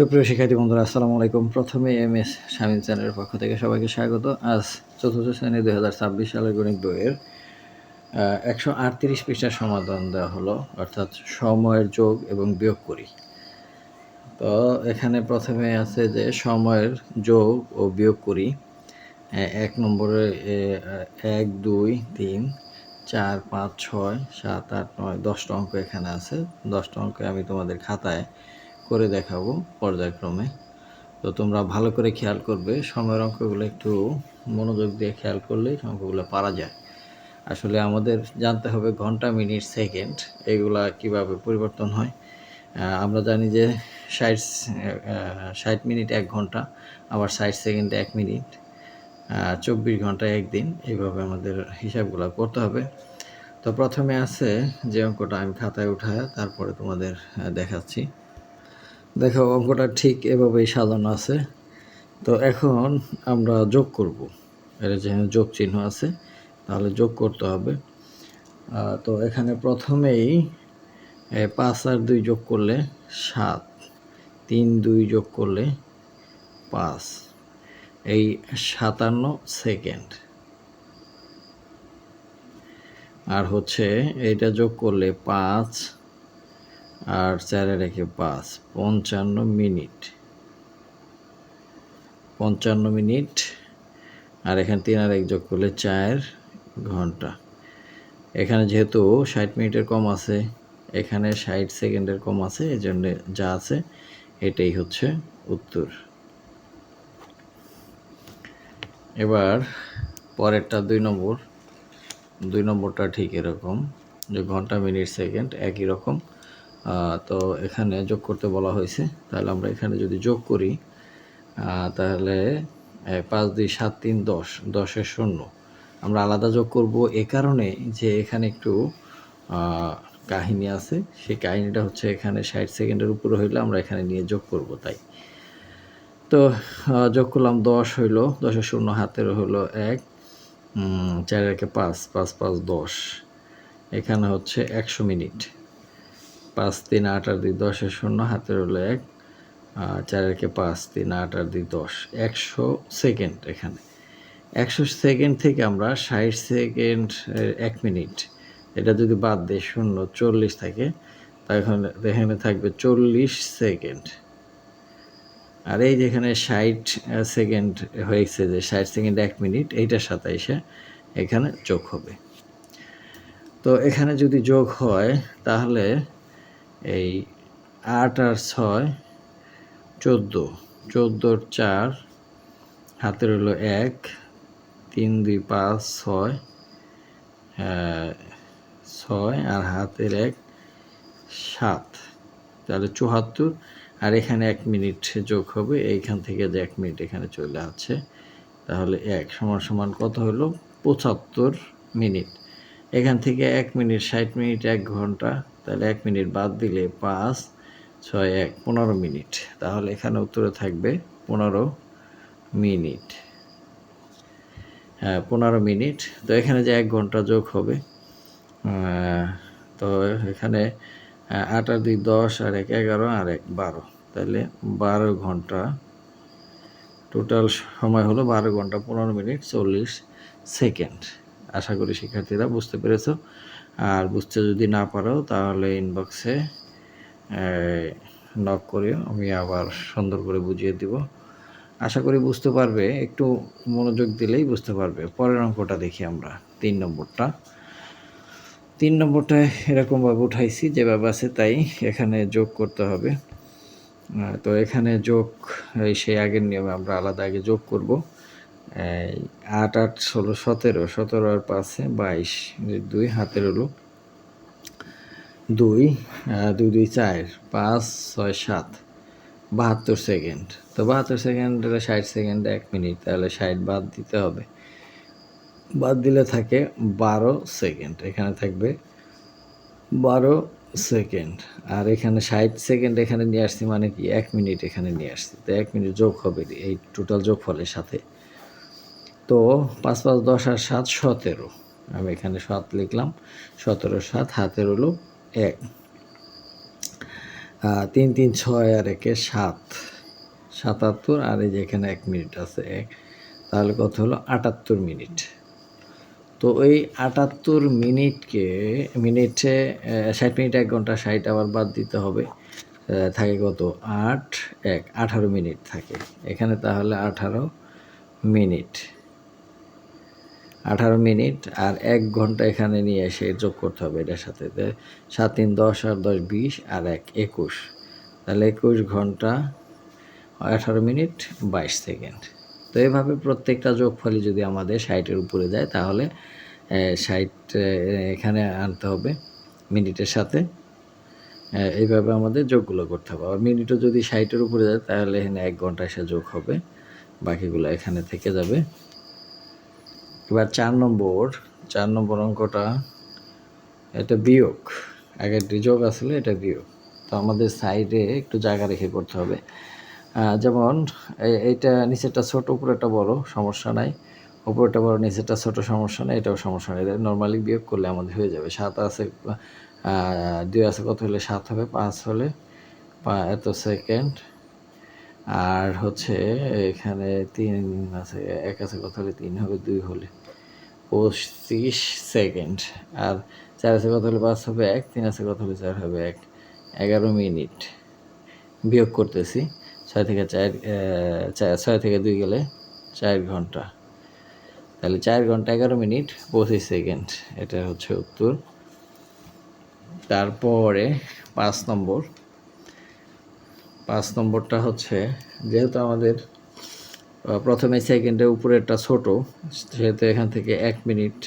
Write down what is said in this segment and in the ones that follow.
সুপ্রিয় শিক্ষার্থী বন্ধুরা, আসসালামু আলাইকুম। প্রথমে এমএস শামীম চ্যানেলের পক্ষ থেকে সবাইকে স্বাগত। আজ চতুর্থ শ্রেণী 2026 সালের গণিত বইয়ের 138 পৃষ্ঠার সমাধান দেওয়া হলো, অর্থাৎ সময়ের যোগ এবং বিয়োগ করি। তো এখানে প্রথমে আছে যে সময়ের যোগ ও বিয়োগ করি। 1 নম্বরে 1, 2, 3, 4, 5, 6, 7, 8, 9, 10টা অঙ্ক এখানে আছে। 10টা অঙ্ক আমি তোমাদের খাতায় করে দেখাবো পর্যায়ক্রমে। তো তোমরা ভালো করে খেয়াল করবে, সময়ের অঙ্কগুলো একটু মনোযোগ দিয়ে খেয়াল করলেই অঙ্কগুলো পারা যায়। আসলে আমাদের জানতে হবে ঘন্টা, মিনিট, সেকেন্ড এগুলা কিভাবে পরিবর্তন হয়। আমরা জানি যে 60 মিনিট 1 ঘন্টা, আবার 60 সেকেন্ড 1 মিনিট, 24 ঘন্টা 1 দিন, এইভাবে আমাদের হিসাবগুলো করতে হবে। তো প্রথমে আছে যে অঙ্কটা, আমি খাতায় উঠায় তারপরে তোমাদের দেখাচ্ছি। দেখো, অঙ্কটা ঠিক এভাবেই সাজানো আছে। তো এখন আমরা যোগ করব। এটা যেখানে যোগ চিহ্ন আছে, তাহলে যোগ করতে হবে। তো এখানে প্রথমেই 5 আর 2 যোগ করলে 7, 3, 2 যোগ করলে 5, এই 57 সেকেন্ড। আর হচ্ছে এইটা যোগ করলে 5 আর 4 রেখে 5, 55 মিনিট। 55 মিনিট। আর এখানে 3 আর 1 যোগ করলে 4 ঘন্টা। এখানে যেহেতু 60 মিনিটের কম আছে, এখানে 60 সেকেন্ডের কম আছে, এই জন্য যা আছে এটাই হচ্ছে উত্তর। এবার পরেরটা 2 নম্বরটা ঠিক এরকম, যে ঘন্টা, মিনিট, সেকেন্ড একই রকম। তো এখানে যোগ করতে বলা হয়েছে, তাহলে আমরা এখানে যদি যোগ করি তাহলে 5, 2, 7, 3, 10, 10-এর 0 আমরা আলাদা যোগ করব এ কারণে যে এখানে একটু কাহিনী আছে। সেই কাহিনীটা হচ্ছে এখানে 60 সেকেন্ডের উপরে হইলে আমরা এখানে নিয়ে যোগ করব, তাই। তো যোগ করলাম, 10 হইল, 10-এর 0 হাতের হলো 1, 4 একে 5, 5, 5, 10। এখানে হচ্ছে 100 মিনিট। 5, 3, 8 আর 2, 10-এর 0 হাতের হলো 1, 4 একে 5, 3, 8 আর 2, 10, 100 সেকেন্ড। এখানে 100 সেকেন্ড থেকে আমরা 60 সেকেন্ড 1 মিনিট এটা যদি বাদ দিই, 0, 40 থাকে, তাহলে এখানে থাকবে 40 সেকেন্ড। আর এই যেখানে 60 সেকেন্ড হয়েছে, যে 60 সেকেন্ড 1 মিনিট, এইটার সাথে এসে এখানে যোগ হবে। তো এখানে যদি যোগ হয় তাহলে এই 8 আর 6, 14, 14-র 4 হাতের হলো 1, 3, 2, 5, 6, 6 আর হাতের 1, 7, তাহলে 74। আর এখানে 1 মিনিট যোগ হবে, এইখান থেকে যে 1 মিনিট এখানে চলে আসছে, তাহলে 1 সমান কত হলো? 75 মিনিট। এখান থেকে 1 মিনিট, 60 মিনিট 1 ঘন্টা, তাহলে 1 মিনিট বাদ দিলে 5, 6, 1, 15 মিনিট। তাহলে এখানে উত্তরে থাকবে 15 মিনিট। হ্যাঁ, 15 মিনিট। তো এখানে যে 1 ঘন্টা যোগ হবে, তো এখানে 8 আর 2, 10 আর 1, 11 আর 1, 12, তাহলে 12 ঘন্টা। টোটাল সময় হলো 12 ঘন্টা 15 মিনিট 40 সেকেন্ড। আশা করি শিক্ষার্থীরা বুঝতে পেরেছো। আর বুঝতে যদি না পারো তাহলে ইনবক্সে নক করিও, আমি আবার সুন্দর করে বুঝিয়ে দিব। আশা করি বুঝতে পারবে, একটু মনোযোগ দিলেই বুঝতে পারবে। পরের অঙ্কটা দেখি আমরা, 3 নম্বরটা। 3 নম্বরটা এরকমভাবে উঠাইছি, যেভাবে আছে তাই এখানে যোগ করতে হবে। তো এখানে যোগ সেই আগের নিয়মে আমরা আলাদা আগে যোগ করব। 8, 8, 16, 17, 17 আর 5, 22, 2 হাতের হলো 2, 2, 2, 4, 5, 6, 7, 72 সেকেন্ড। তো 72 সেকেন্ড 60 সেকেন্ড 1 মিনিট, তাহলে 60 বাদ দিতে হবে। বাদ দিলে থাকে 12 সেকেন্ড। এখানে থাকবে 12 সেকেন্ড। আর এখানে 60 সেকেন্ড এখানে নিয়ে আসছি, মানে কি 1 মিনিট এখানে নিয়ে আসছি, তো 1 মিনিট যোগ হবে এই টোটাল যোগফলের সাথে। তো 5, 5, 10 আর 7, 17, আমি এখানে 7 লিখলাম। 17, 7 হাতের হলো 1। তিন তিন ছয় আর একে ৭, ৭৭, আর এই যে এখানে 1 মিনিট আছে, তাহলে কত হলো 78 মিনিট। তো ওই 78 মিনিটে 60 মিনিট 1 ঘন্টা, 60 আবার বাদ দিতে হবে, থাকে কত 8 1 18 মিনিট থাকে এখানে। তাহলে 18 মিনিট আর 1 ঘন্টা এখানে নিয়ে এসে যোগ করতে হবে এটার সাথে। 7 3 10 আর 10 20 আর 1 21, তাহলে 21 ঘন্টা 18 মিনিট 22 সেকেন্ড। তো এইভাবে প্রত্যেকটা যোগফলই যদি আমাদের 60-এর উপরে যায় তাহলে 60 এখানে আনতে হবে মিনিটের সাথে। এইভাবে আমাদের যোগগুলো করতে হবে। আর মিনিটও যদি 60-এর উপরে যায় তাহলে এখানে 1 ঘন্টা এসে যোগ হবে, বাকিগুলো এখানে থেকে যাবে। এবার 4 নম্বর অঙ্কটা, এটা বিয়োগ। আগেরটি যোগ আসলে, এটা বিয়োগ। তো আমাদের সাইডে একটু জায়গা রেখে করতে হবে। যেমন এইটা নিচেরটা ছোট, উপরেরটা বড়, সমস্যা নাই। উপরেরটা বড়, নিচেরটা ছোট, সমস্যা নেই, এটাও সমস্যা নেই। নর্মালি বিয়োগ করলে আমাদের হয়ে যাবে। 7 আছে, 2 আছে, কত হলে 7 হবে, 5 হলে এত সেকেন্ড, আর হচ্ছে এখানে 3 আছে, 1 আছে, কত হলে 3 হবে, 2 হলে 25 সেকেন্ড, আর 4 আছে, কত হলে 5 হবে 1, 3 আছে, কত হলে 4 হবে 1, 11 মিনিট। বিয়োগ করতেছি 6 থেকে 4, 6 থেকে 2 গেলে 4 ঘন্টা, তাহলে 4 ঘন্টা 11 মিনিট 25 সেকেন্ড, এটা হচ্ছে উত্তর। তারপরে 5 নম্বরটা হচ্ছে, যেহেতু আমাদের প্রথমে সেকেন্ডের উপরেরটা ছোট, সেহেতু এখান থেকে 1 মিনিট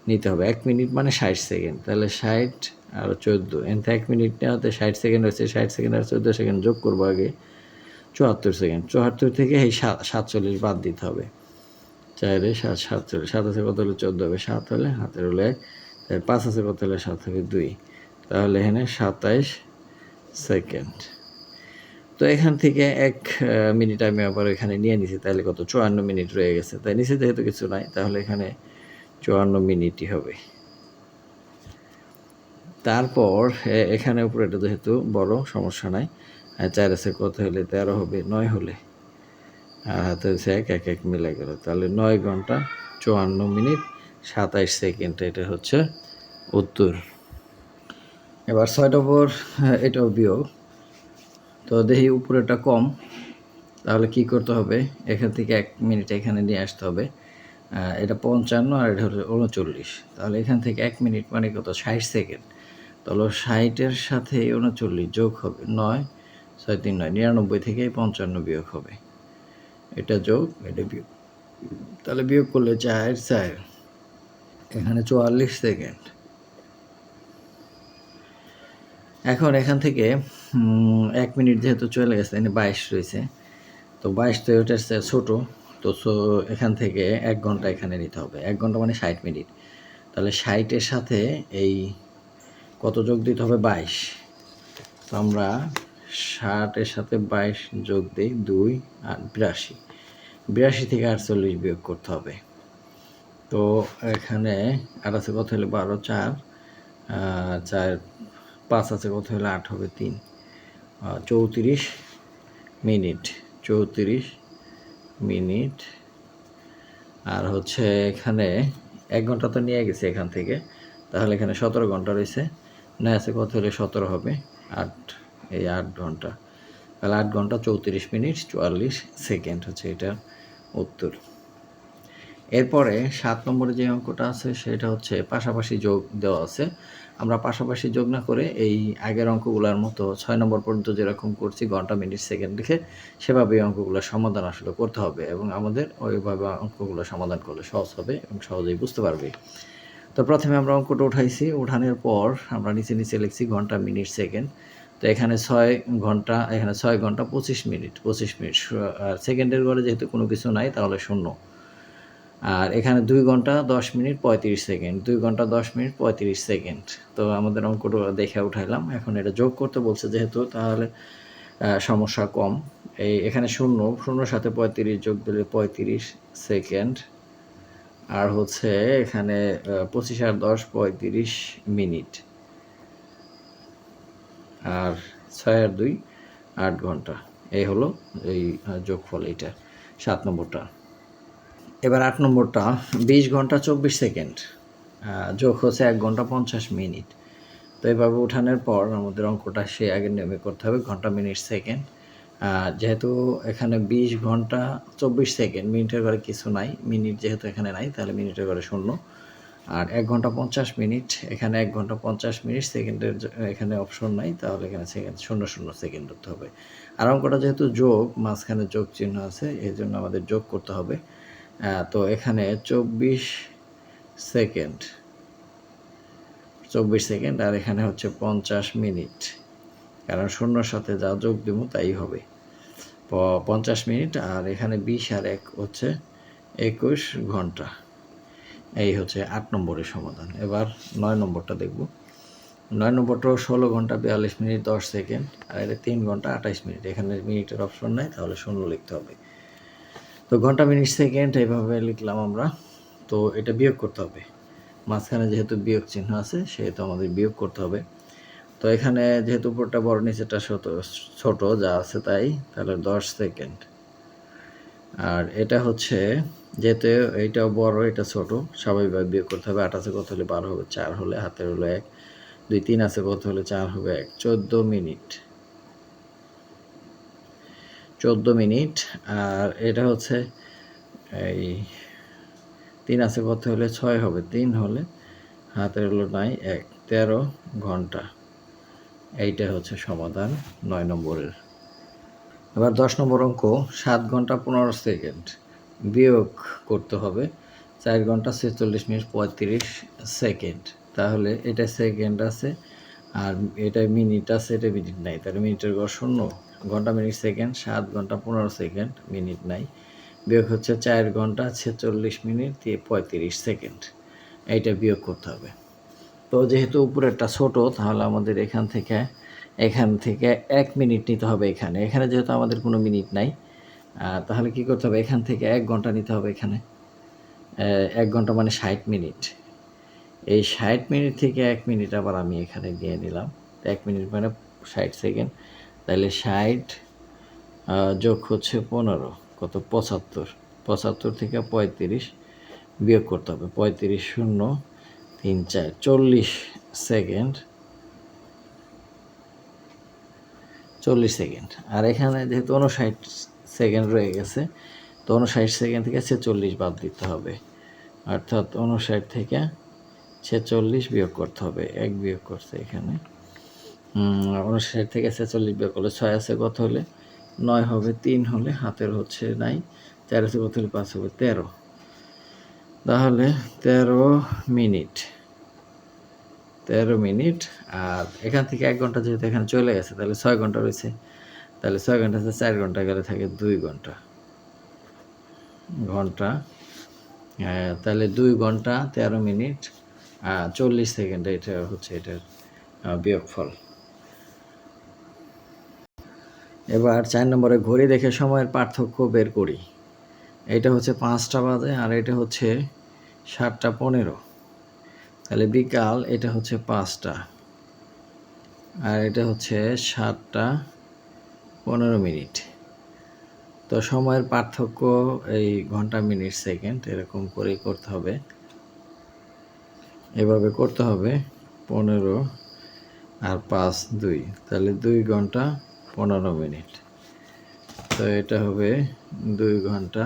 নিতে হবে। 1 মিনিট মানে 60 সেকেন্ড, তাহলে 60 আর 14, এতে 1 মিনিট নেওয়াতে 60 সেকেন্ড হচ্ছে। 60 সেকেন্ড আর 14 সেকেন্ড যোগ করবো আগে, 74 সেকেন্ড। 74 থেকে এই 47 বাদ দিতে হবে। 4 7 47, 7 আছে, কত হলে 14 হবে, 7 হলে হাতের হলে 1, 5 আছে, কত হলে 7 হবে 2, তাহলে এখানে 27 সেকেন্ড। তো এখান থেকে 1 মিনিট আমি আবার এখানে নিয়ে নিছি, তাহলে কত 54 মিনিট রয়ে গেছে। তাই নিচে যেহেতু কিছু নাই, তাহলে এখানে 54 মিনিটই হবে। তারপর এখানে উপরে এটা যেহেতু বড়, সমস্যা নাই। 4 আছে, কত হলে 13 হবে, 9 হলে, আর হাতে হচ্ছে 1 1 1 মিলে গেল, তাহলে 9 ঘন্টা 54 মিনিট 27 সেকেন্ড, এটা হচ্ছে উত্তর। এবার 6 নম্বর, এটাও বিয়োগ। তো দেখি উপরেটা কম, তাহলে কি করতে হবে, এখান থেকে 1 মিনিট এখানে নিয়ে আসতে হবে। এটা 55 আর এটা হলো 39, তাহলে এখান থেকে 1 মিনিট মানে কত 60 সেকেন্ড, তাহলে 60-এর সাথে 39 যোগ হবে 9, 6 3 9, 99 থেকে 55 বিয়োগ হবে, এটা যোগ, এটা বিয়োগ, তাহলে বিয়োগ করলে 4 4, এখানে 44 সেকেন্ড। এখন এখান থেকে 1 মিনিট যেহেতু চলে গেছে, এখানে 22 রয়েছে, তো 22 তো এটার ছোটো, তো এখান থেকে 1 ঘন্টা এখানে নিতে হবে। 1 ঘন্টা মানে 60 মিনিট, তাহলে 60-এর সাথে এই কত যোগ দিতে হবে, 22। তো আমরা 60-এর সাথে 22 যোগ দিই, 2 আর 82, 82 থেকে 48 বিয়োগ করতে হবে। তো এখানে 8 আছে, কত হলে 12, 4 4 5 আছে, কত হলে 8 হবে 3, 34 মিনিট, 34 মিনিট। আর হচ্ছে এখানে 1 ঘন্টা তো নিয়ে গেছে এখান থেকে, তাহলে এখানে 17 ঘন্টা রয়েছে, না আছে, কত হলে 17 হবে 8, এই 8 ঘন্টা, তাহলে 8 ঘন্টা 34 মিনিট 44 সেকেন্ড হচ্ছে এটা উত্তর। এরপরে 7 নম্বরে যে অঙ্কটা আছে সেটা হচ্ছে পাশাপাশি যোগ দেওয়া আছে। আমরা পাশাপাশি যোগ না করে এই আগের অঙ্কগুলোর মতো 6 নম্বর পর্যন্ত যেরকম করছি ঘন্টা মিনিট সেকেন্ড লিখে, সেভাবেই অঙ্কগুলোর সমাধান আসলে করতে হবে, এবং আমাদের ওইভাবে অঙ্কগুলো সমাধান করলে সহজ হবে এবং সহজেই বুঝতে পারবে। তো প্রথমে আমরা অঙ্কটা উঠাইছি, উঠানোর পর আমরা নিচে লিখছি ঘন্টা মিনিট সেকেন্ড। তো এখানে 6 ঘন্টা, এখানে 6 ঘন্টা 25 মিনিট, 25 মিনিট, আর সেকেন্ডের ঘরে যেহেতু কোনো কিছু নাই তাহলে 0। আর এখানে 2 ঘন্টা 10 মিনিট 35 সেকেন্ড, 2 ঘন্টা 10 মিনিট 35 সেকেন্ড। তো আমাদের অঙ্কটা দেখে উঠাইলাম। এখন এটা যোগ করতে বলছে যেহেতু, তাহলে সমস্যা কম। এখানে 0 সাথে 35 যোগ দিলে 35 সেকেন্ড, আর হচ্ছে এখানে 25 আর 10 35 মিনিট, আর 6 আর 2 8 ঘন্টা। এই হলো এই যোগফল, এইটা 7 নম্বরটা। এবার 8 নম্বরটা 20 ঘন্টা 24 সেকেন্ড যোগ হচ্ছে 1 ঘন্টা 50 মিনিট। তো এইভাবে উঠানোর পর আমাদের অঙ্কটা সে আগের নিয়মে করতে হবে, ঘন্টা মিনিট সেকেন্ড। যেহেতু এখানে 20 ঘন্টা 24 সেকেন্ড, মিনিটের ঘরে কিছু নাই, মিনিট যেহেতু এখানে নাই তাহলে মিনিটের ঘরে 0। আর 1 ঘন্টা 50 মিনিট, এখানে 1 ঘন্টা 50 মিনিট, সেকেন্ডের এখানে অপশন নাই, তাহলে এখানে সেকেন্ড 00 সেকেন্ড ধরতে হবে। আর অঙ্কটা যেহেতু যোগ, মাঝখানে যোগ চিহ্ন আছে, এই জন্য আমাদের যোগ করতে হবে। তো এখানে 24 সেকেন্ড, 24 সেকেন্ড, আর এখানে হচ্ছে 50 মিনিট, কারণ 0-র সাথে যা যোগ দেবো তাই হবে 50 মিনিট। আর এখানে 20 আর 1 হচ্ছে 21 ঘন্টা। এই হচ্ছে 8 নম্বরের সমাধান। এবার 9 নম্বরটা দেখব। 9 নম্বরটাও 16 ঘন্টা 42 মিনিট 10 সেকেন্ড, আর এটা 3 ঘন্টা 28 মিনিট। এখানে মিনিটের অপশন নাই, তাহলে 0 লিখতে হবে। তো ঘন্টা মিনিট সেকেন্ড এইভাবে লিখলাম আমরা। তো এটা বিয়োগ করতে হবে, মাঝখানে যেহেতু বিয়োগ চিহ্ন আছে সেহেতু আমাদের বিয়োগ করতে হবে। তো এখানে যেহেতু উপরটা বড় নিচেটা ছোট যা আছে তাই, তাহলে 10 সেকেন্ড। আর এটা হচ্ছে যেহেতু এইটাও বড় এটা ছোট, স্বাভাবিকভাবে বিয়োগ করতে হবে। 8 আছে কত হলে 12 হবে, 4 হলে হাতের হলো 1, 2 3 আছে কত হলে 4 হবে 1, 14 মিনিট, 14 মিনিট। আর এটা হচ্ছে এই 3 আছে কত হলে 6 হবে, 3 হলে হাতের হলো নাই 1, 13 ঘন্টা। এইটা হচ্ছে সমাধান 9 নম্বরের। এবার 10 নম্বর অঙ্ক 7 ঘন্টা 15 সেকেন্ড বিয়োগ করতে হবে 4 ঘন্টা 46 মিনিট 35 সেকেন্ড। তাহলে এটা সেকেন্ড আছে আর এটা মিনিট আছে, এটা মিনিট নাই, তাহলে মিনিটের ঘর 0, ঘন্টা মিনিট সেকেন্ড 7 ঘন্টা 15 সেকেন্ড, মিনিট নাই, বিয়োগ হচ্ছে 4 ঘন্টা 46 মিনিট 35 সেকেন্ড। এইটা বিয়োগ করতে হবে। তো যেহেতু উপরেরটা ছোট, তাহলে আমাদের এখান থেকে 1 মিনিট নিতে হবে। এখানে যেহেতু আমাদের কোনো মিনিট নাই, তাহলে কি করতে হবে, এখান থেকে 1 ঘন্টা নিতে হবে। এখানে 1 ঘন্টা মানে 60 মিনিট। এই 60 মিনিট থেকে 1 মিনিট আবার আমি এখানে দিয়ে নিলাম, 1 মিনিট মানে 60 সেকেন্ড। তাহলে 60 যোগ হচ্ছে 15, কত 75, 75 থেকে 35 বিয়োগ করতে হবে, 35 0 3 4 40 সেকেন্ড, 40 সেকেন্ড। আর এখানে যেহেতু 59 সেকেন্ড রয়ে গেছে, তো 59 সেকেন্ড থেকে 46 বাদ দিতে হবে, অর্থাৎ 59 থেকে 46 বিয়োগ করতে হবে। 1 বিয়োগ করছে এখানে, 59 থেকে 46 বিয়োগ করলে 6 আছে কত হলে 9 হবে, 3 হলে হাতের হচ্ছে নাই, 4 আছে কত হলে 5 হবে 13, তাহলে 13 মিনিট, 13 মিনিট। আর এখান থেকে 1 ঘন্টা যেহেতু এখানে চলে গেছে, তাহলে 6 ঘন্টা রয়েছে, তাহলে 6 ঘন্টা আছে 4 ঘন্টা গেলে থাকে 2 ঘন্টা, তাহলে 2 ঘন্টা 13 মিনিট 40 সেকেন্ড, এটা হচ্ছে এটার বিয়োগফল। এবার 4 নম্বরে ঘড়ি দেখে সময়ের পার্থক্য বের করি। এটা হচ্ছে 5টা বাজে আর এটা হচ্ছে 7টা 15, তাহলে বিকাল, এটা হচ্ছে 5টা আর এটা হচ্ছে 7টা 15 মিনিট। তো সময়ের পার্থক্য এই ঘন্টা মিনিট সেকেন্ড এরকম করেই করতে হবে, এভাবে করতে হবে। 15 আর 5 2, তাহলে 2 ঘন্টা 15 মিনিট। তো এটা হবে 2 ঘন্টা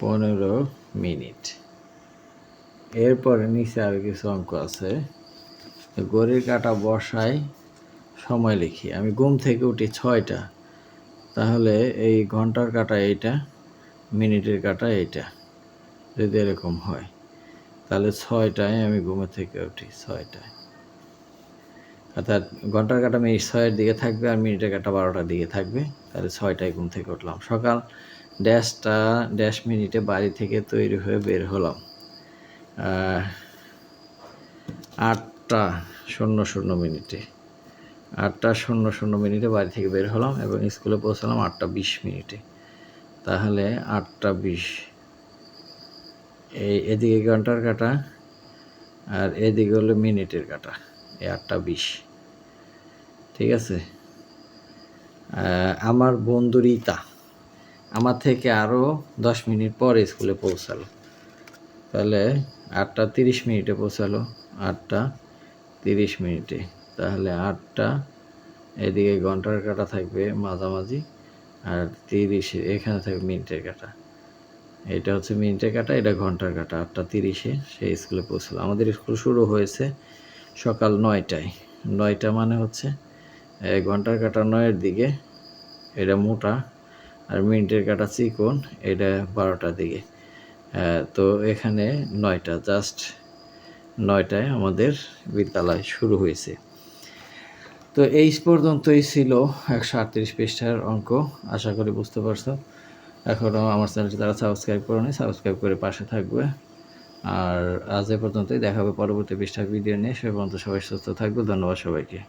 15 মিনিট। এরপরে নিচে আর কিছু অঙ্ক আছে। ঘড়ির কাঁটা বসাই, সময় লিখি। আমি ঘুম থেকে উঠি 6টা, তাহলে এই ঘন্টার কাঁটা এইটা, মিনিটের কাঁটা এইটা, যদি এরকম হয় তাহলে 6টায় আমি ঘুমে থেকে উঠি, 6টায়, অর্থাৎ ঘন্টার কাঁটা মিনিট 6-এর দিকে থাকবে আর মিনিটের কাঁটা 12টার দিকে থাকবে, তাহলে 6টায় ঘুম থেকে উঠলাম। সকাল ড্যাশ মিনিটে বাড়ি থেকে তৈরি হয়ে বের হলাম 8টা 00 মিনিটে, 8টা 00 মিনিটে বাড়ি থেকে বের হলাম এবং স্কুলে পৌঁছালাম 8টা 20 মিনিটে, তাহলে 8টা 20, এদিকে ঘন্টার কাঁটা আর এদিকে হলো মিনিটের কাঁটা, এই 8টা 20, ঠিক আছে। আমার বন্ধু রিতা আমার থেকে আরও 10 মিনিট পরে স্কুলে পৌঁছালো। তাহলে 8টা 30 মিনিটে পৌঁছালো, 8টা 30 মিনিটে। তাহলে 8টা, এদিকে ঘন্টার কাঁটা থাকবে মাঝামাঝি, আর 30 এখানে থাকবে মিনিটের কাঁটা। এটা হচ্ছে মিনিটের কাঁটা, এটা ঘন্টার কাঁটা। 8টা 30-এ সে স্কুলে পৌঁছালো। আমাদের স্কুল শুরু হয়েছে সকাল 9টায়। 9টা মানে হচ্ছে ঘন্টার কাঁটা 9-এর দিকে, এটা মোটা, আর মিনিটের কাঁটা চিকন, এটা 12টার দিকে। তো এখানে 9টা, জাস্ট 9টায় আমাদের বিদ্যালয় শুরু হয়েছে। তো এই পর্যন্তই ছিল 138 পৃষ্ঠার অঙ্ক। আশা করি বুঝতে পারছো। এখনও আমার চ্যানেলটি তারা সাবস্ক্রাইব করেনি, সাবস্ক্রাইব করে পাশে থাকবে। আর আজ এ পর্যন্তই, দেখা হবে পরবর্তী পৃষ্ঠার ভিডিও নিয়ে। সে পর্যন্ত সবাই সুস্থ থাকবে। ধন্যবাদ সবাইকে।